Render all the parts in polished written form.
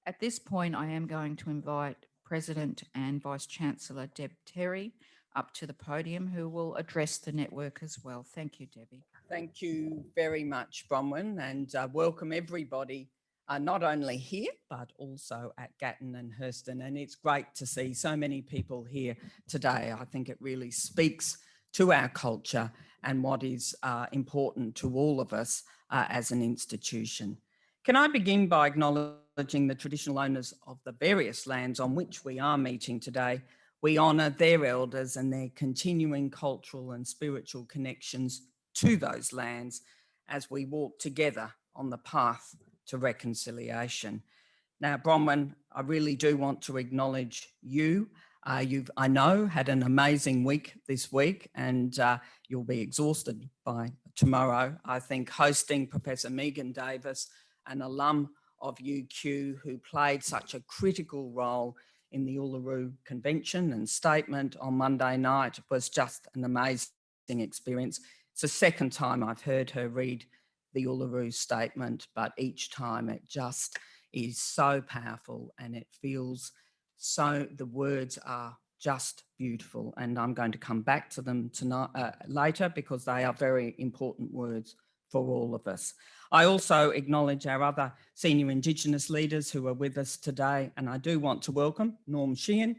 At this point, I am going to invite President and Vice Chancellor Deb Terry up to the podium, who will address the network as well. Thank you, Debbie. Thank you very much, Bronwyn, and welcome everybody, not only here, but also at Gatton and Hurston. And it's great to see so many people here today. I think it really speaks to our culture and what is important to all of us as an institution. Can I begin by acknowledging the traditional owners of the various lands on which we are meeting today? We honour their elders and their continuing cultural and spiritual connections to those lands as we walk together on the path to reconciliation. Now, Bronwyn, I really do want to acknowledge you. You've, I know, had an amazing week this week, and you'll be exhausted by tomorrow. I think hosting Professor Megan Davis, an alum of UQ who played such a critical role in the Uluru Convention and statement on Monday night, was just an amazing experience. It's the second time I've heard her read the Uluru statement, but each time it just is so powerful and it feels so, the words are just beautiful, and I'm going to come back to them tonight, later, because they are very important words for all of us. I also acknowledge our other senior Indigenous leaders who are with us today, and I do want to welcome Norm Sheehan,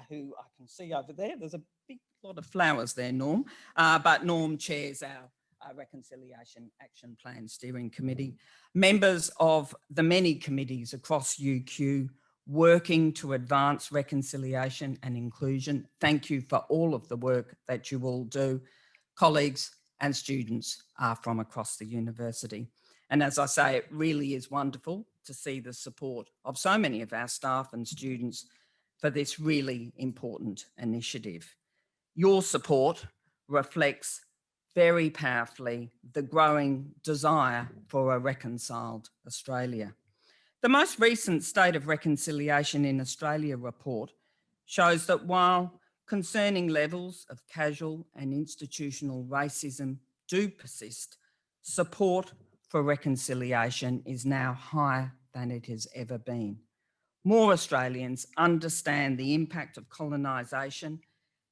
who I can see over there. There's a big lot of flowers there, Norm, but Norm chairs our Reconciliation Action Plan Steering Committee. Members of the many committees across UQ working to advance reconciliation and inclusion. Thank you for all of the work that you all do. Colleagues and students from across the university. And as I say, it really is wonderful to see the support of so many of our staff and students for this really important initiative. Your support reflects very powerfully the growing desire for a reconciled Australia. The most recent State of Reconciliation in Australia report shows that while concerning levels of casual and institutional racism do persist, support for reconciliation is now higher than it has ever been. More Australians understand the impact of colonisation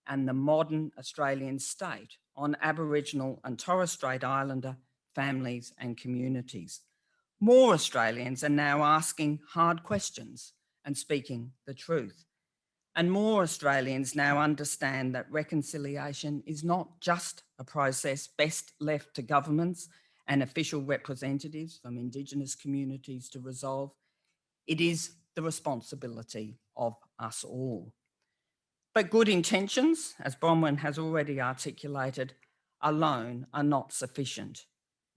and the modern Australian state on Aboriginal and Torres Strait Islander families and communities. More Australians are now asking hard questions and speaking the truth. And more Australians now understand that reconciliation is not just a process best left to governments and official representatives from Indigenous communities to resolve. It is the responsibility of us all. But good intentions, as Bronwyn has already articulated, alone are not sufficient.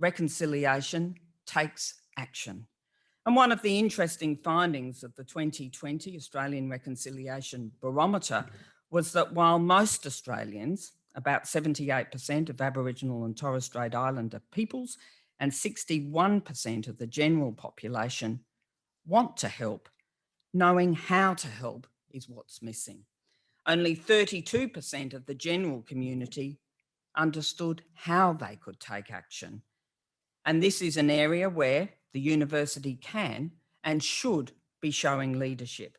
Reconciliation takes action. And one of the interesting findings of the 2020 Australian Reconciliation Barometer was that while most Australians, about 78% of Aboriginal and Torres Strait Islander peoples and 61% of the general population want to help, knowing how to help is what's missing. Only 32% of the general community understood how they could take action. And this is an area where the university can and should be showing leadership,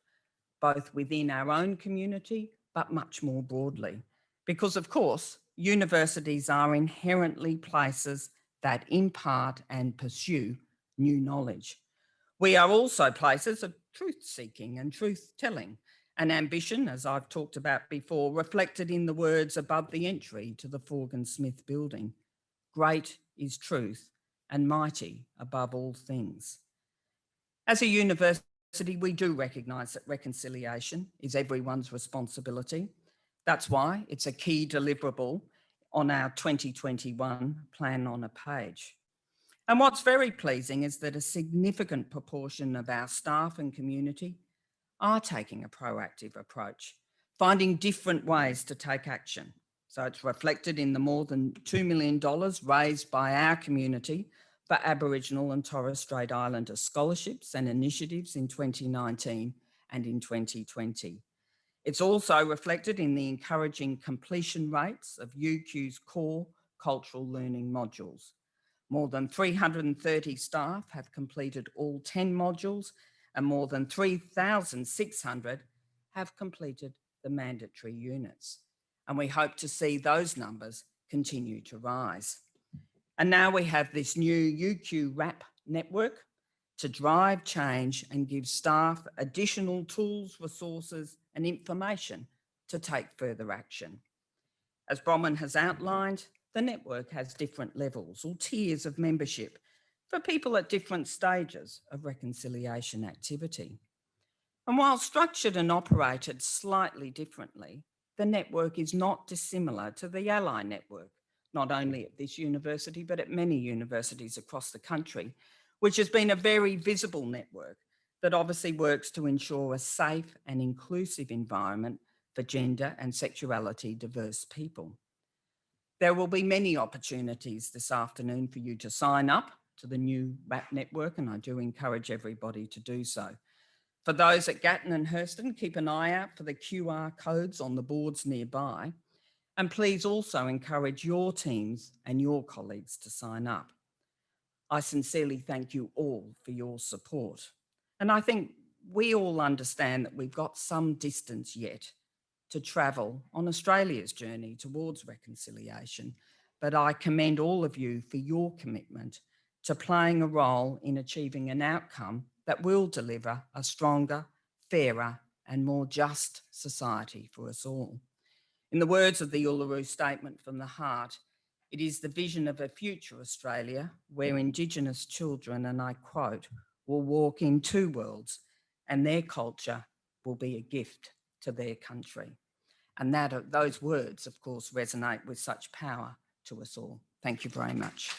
both within our own community, but much more broadly. Because of course, universities are inherently places that impart and pursue new knowledge. We are also places of truth-seeking and truth-telling, an ambition, as I've talked about before, reflected in the words above the entry to the Forgan Smith building. Great is truth and mighty above all things. As a university, we do recognise that reconciliation is everyone's responsibility. That's why it's a key deliverable on our 2021 plan on a page. And what's very pleasing is that a significant proportion of our staff and community are taking a proactive approach, finding different ways to take action. So it's reflected in the more than $2 million raised by our community for Aboriginal and Torres Strait Islander scholarships and initiatives in 2019 and in 2020. It's also reflected in the encouraging completion rates of UQ's core cultural learning modules. More than 330 staff have completed all 10 modules, and more than 3,600 have completed the mandatory units. And we hope to see those numbers continue to rise. And now we have this new UQRAP network to drive change and give staff additional tools, resources and information to take further action. As Bronwyn has outlined, the network has different levels or tiers of membership for people at different stages of reconciliation activity. And while structured and operated slightly differently, the network is not dissimilar to the Ally network, not only at this university, but at many universities across the country, which has been a very visible network that obviously works to ensure a safe and inclusive environment for gender and sexuality diverse people. There will be many opportunities this afternoon for you to sign up to the new RAP network, and I do encourage everybody to do so. For those at Gatton and Hurston, keep an eye out for the QR codes on the boards nearby, and please also encourage your teams and your colleagues to sign up. I sincerely thank you all for your support. And I think we all understand that we've got some distance yet to travel on Australia's journey towards reconciliation, but I commend all of you for your commitment to playing a role in achieving an outcome that will deliver a stronger, fairer and more just society for us all. In the words of the Uluru Statement from the Heart, it is the vision of a future Australia where Indigenous children, and I quote, will walk in two worlds and their culture will be a gift to their country. And those words, of course, resonate with such power to us all. Thank you very much.